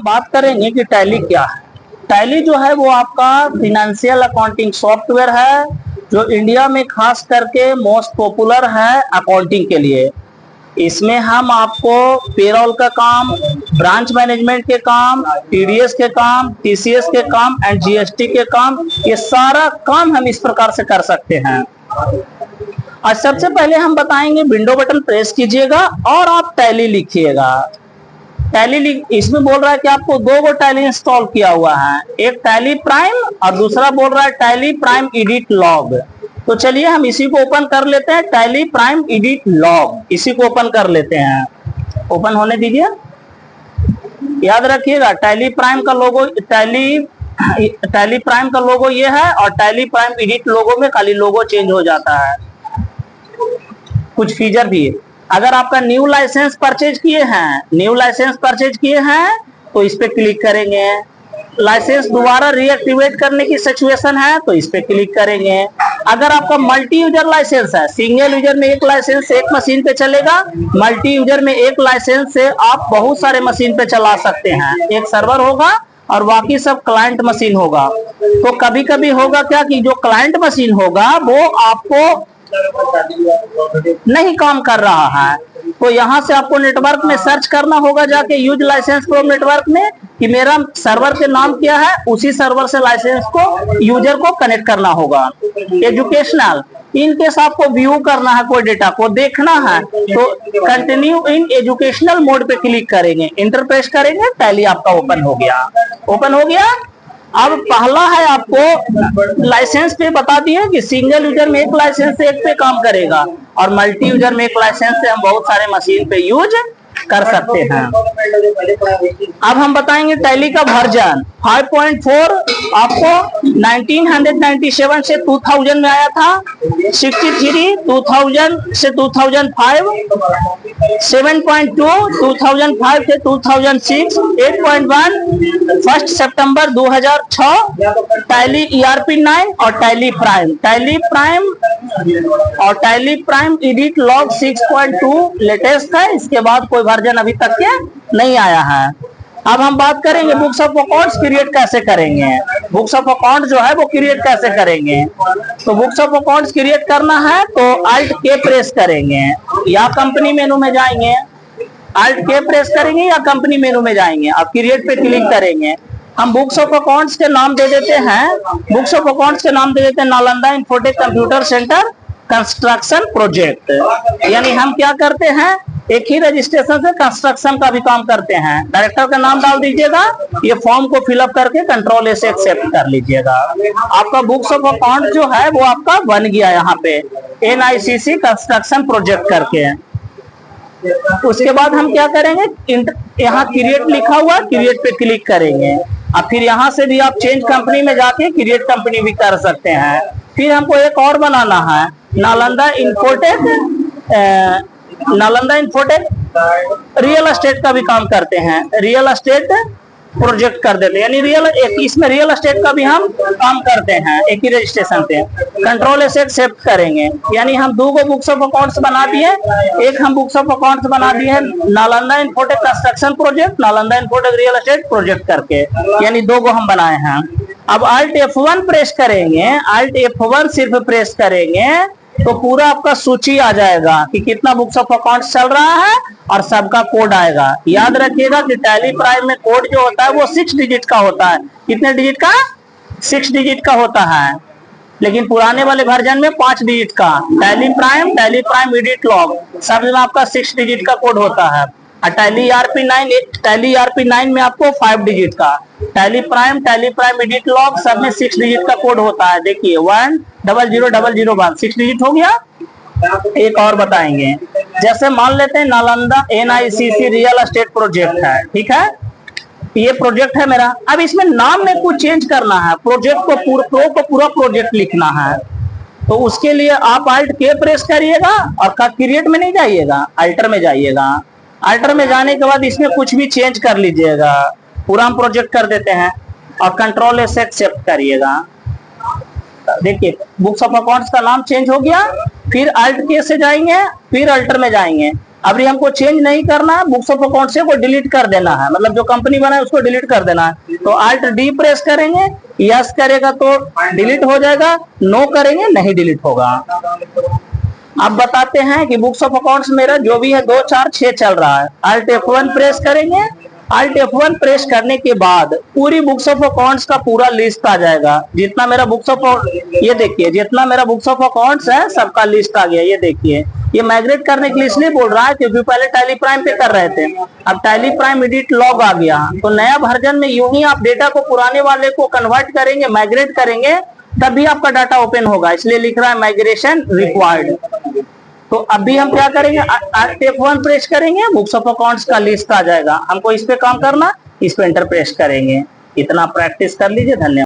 बात करेंगे कि टैली क्या है। टैली जो है वो आपका फिनेंशियल अकाउंटिंग सॉफ्टवेयर है जो इंडिया में खास करके मोस्ट पॉपुलर है अकाउंटिंग के लिए। इसमें हम आपको पेरोल का काम, ब्रांच मैनेजमेंट के काम, टीडीएस के काम, टीसीएस के काम एंड जीएसटी के काम, ये सारा काम हम इस प्रकार से कर सकते हैं। और सबसे पहले हम बताएंगे, विंडो बटन प्रेस कीजिएगा और आप टैली लिखिएगा। टैली इसमें बोल रहा है कि आपको दो गो टैली इंस्टॉल किया हुआ है, एक टैली प्राइम और दूसरा बोल रहा है टैली प्राइम एडिट लॉग। तो चलिए हम इसी को ओपन कर लेते हैं, टैली प्राइम एडिट लॉग, इसी को ओपन कर लेते हैं। ओपन होने दीजिए। याद रखिएगा टैली प्राइम का लोगो, टैली प्राइम का लोगो ये है और टैली प्राइम एडिट लोगो में खाली लोगो चेंज हो जाता है, कुछ फीचर भी। अगर आपका न्यू लाइसेंस परचेज किए हैं तो इस पे क्लिक करेंगे। लाइसेंस दोबारा रीएक्टिवेट करने की सिचुएशन है तो इस पे क्लिक करेंगे। अगर आपका मल्टी यूजर लाइसेंस है, सिंगल यूजर में एक लाइसेंस से एक मशीन पे चलेगा, मल्टी यूजर में एक लाइसेंस से आप बहुत सारे मशीन पे चला सकते हैं। एक सर्वर होगा और बाकी सब क्लाइंट मशीन होगा। तो कभी कभी होगा क्या कि जो क्लाइंट मशीन होगा वो आपको नहीं काम कर रहा है, तो यहाँ से आपको नेटवर्क में सर्च करना होगा जाके यूज लाइसेंस फ्रॉम नेटवर्क में कि मेरा सर्वर के नाम क्या है, उसी सर्वर से लाइसेंस को यूजर को कनेक्ट करना होगा। एजुकेशनल, इन केस आपको व्यू करना है, कोई डेटा को देखना है तो कंटिन्यू इन एजुकेशनल मोड पे क्लिक करेंगे, इंटर प्रेस करेंगे, टैली आपका ओपन हो गया। अब पहला है आपको लाइसेंस पे बता दिए कि सिंगल यूजर में एक लाइसेंस से एक पे काम करेगा और मल्टी यूजर में एक लाइसेंस से हम बहुत सारे मशीन पे यूज कर सकते हैं। अब हम बताएंगे टैली का वर्जन 5.4 आपको 1997 से 2000 में आया था, 63 2000 से 2005, 7.2 2005 से 2006, 8.1 1 सितंबर 2006, टैली ERP 9 और tally prime edit log 6.2 latest है। इसके बाद कोई वर्जन अभी तक के नहीं आया है। अब हम बात करेंगे बुक्स ऑफ अकाउंट्स क्रिएट कैसे करेंगे। बुक्स ऑफ अकाउंट जो है वो क्रिएट कैसे करेंगे, तो बुक्स ऑफ अकाउंट्स क्रिएट करना है तो Alt K प्रेस करेंगे या कंपनी मेनू में जाएंगे। Alt K प्रेस करेंगे या कंपनी मेनू में जाएंगे, आप क्रिएट पे क्लिक करेंगे। हम बुक्स ऑफ अकाउंट्स के नाम दे देते हैं, Nalanda infotech computer centre construction project. यानी हम क्या करते हैं, एक ही रजिस्ट्रेशन से कंस्ट्रक्शन का भी काम करते हैं। डायरेक्टर का नाम डाल दीजिएगा, ये फॉर्म को फिलअप करके कंट्रोल ए से एक्सेप्ट कर लीजिएगा। आपका बुक्स ऑफ अकाउंट जो है वो आपका बन गया यहाँ पे NICC कंस्ट्रक्शन प्रोजेक्ट करके। उसके बाद हम क्या करेंगे, यहाँ क्रिएट लिखा हुआ, क्रिएट पे क्लिक करेंगे। अब फिर यहाँ से भी आप चेंज कंपनी में जाके क्रिएट कंपनी भी कर सकते हैं। फिर हमको एक और बनाना है, नालंदा इन्फोटेक रियल एस्टेट का भी काम करते हैं, रियल एस्टेट प्रोजेक्ट कर देते हैं। यानी इसमें रियल एस्टेट का भी हम काम करते हैं एक ही रजिस्ट्रेशन पे। कंट्रोल ए से एक्सेप्ट करेंगे। यानी हम दो गो बुक्स ऑफ अकाउंट्स बना दिए, एक हम बुक्स ऑफ अकाउंट्स बना दिए हैं Nalanda infotech construction project, Nalanda infotech real estate project करके, यानी दो गो हम बनाए हैं। अब Alt F1 प्रेस करेंगे, Alt F1 सिर्फ प्रेस करेंगे तो पूरा आपका सूची आ जाएगा कि कितना बुक्स ऑफ अकाउंट्स चल रहा है और सबका कोड आएगा। याद रखिएगा कि टैली प्राइम में कोड जो होता है वो 6 डिजिट का होता है। कितने डिजिट का? 6 डिजिट का होता है, लेकिन पुराने वाले वर्जन में 5 डिजिट का। टैली प्राइम एडिट लॉग सब में आपका 6 डिजिट का कोड होता है और टैली ERP 9 में आपको 5 डिजिट का। टैली प्राइम एडिट लॉग सब में 6 डिजिट का कोड होता है। देखिए 100001 6 डिजिट हो गया। एक और बताएंगे, जैसे मान लेते हैं Nalanda NICC real estate project है, ठीक है, ये प्रोजेक्ट है मेरा। अब इसमें नाम में कुछ चेंज करना है, प्रोजेक्ट को पूरा प्रोजेक्ट लिखना है, तो उसके लिए आप Alt K प्रेस करिएगा और क्रिएट में नहीं जाइएगा, अल्टर में जाइएगा। अल्टर में जाने के बाद इसमें कुछ भी चेंज कर लीजिएगा, पूरा हम प्रोजेक्ट कर देते हैं और कंट्रोल ए से एक्सेप्ट करिएगा। देखिए बुक्स ऑफ अकाउंट्स का नाम चेंज हो गया। फिर Alt K से जाएंगे, फिर अल्टर में जाएंगे, अभी हमको चेंज नहीं करना है, बुक्स ऑफ अकाउंट से को डिलीट कर देना है, मतलब जो कंपनी बनाए उसको डिलीट कर देना है। तो Alt D प्रेस करेंगे, यस करेगा तो डिलीट हो जाएगा, नो करेंगे नहीं डिलीट होगा। अब बताते हैं कि बुक्स ऑफ अकाउंट्स मेरा जो भी है 2 4 6 चल रहा है। Alt F1 प्रेस करेंगे, Alt F1 प्रेस करने के बाद पूरी बुक्स ऑफ अकाउंट्स का पूरा लिस्ट आ जाएगा। जितना मेरा बुक्स ऑफ, ये देखिए जितना मेरा बुक्स ऑफ अकाउंट्स है सबका लिस्ट आ गया। ये देखिए, ये माइग्रेट करने के लिए इसलिए बोल रहा है क्योंकि पहले टैली प्राइम पे कर रहे थे, अब टैली प्राइम एडिट लॉग आ गया। तो नया वर्जन में यूं ही आप डेटा को पुराने वाले को कन्वर्ट करेंगे, माइग्रेट करेंगे, तभी आपका डाटा ओपन होगा। इसलिए लिख रहा है माइग्रेशन रिक्वायर्ड। तो अभी हम क्या करेंगे, Alt F1 प्रेस करेंगे, बुक्स ऑफ अकाउंट्स का लिस्ट आ जाएगा। हमको इस पे काम करना, इस पे एंटर प्रेस करेंगे। इतना प्रैक्टिस कर लीजिए। धन्यवाद।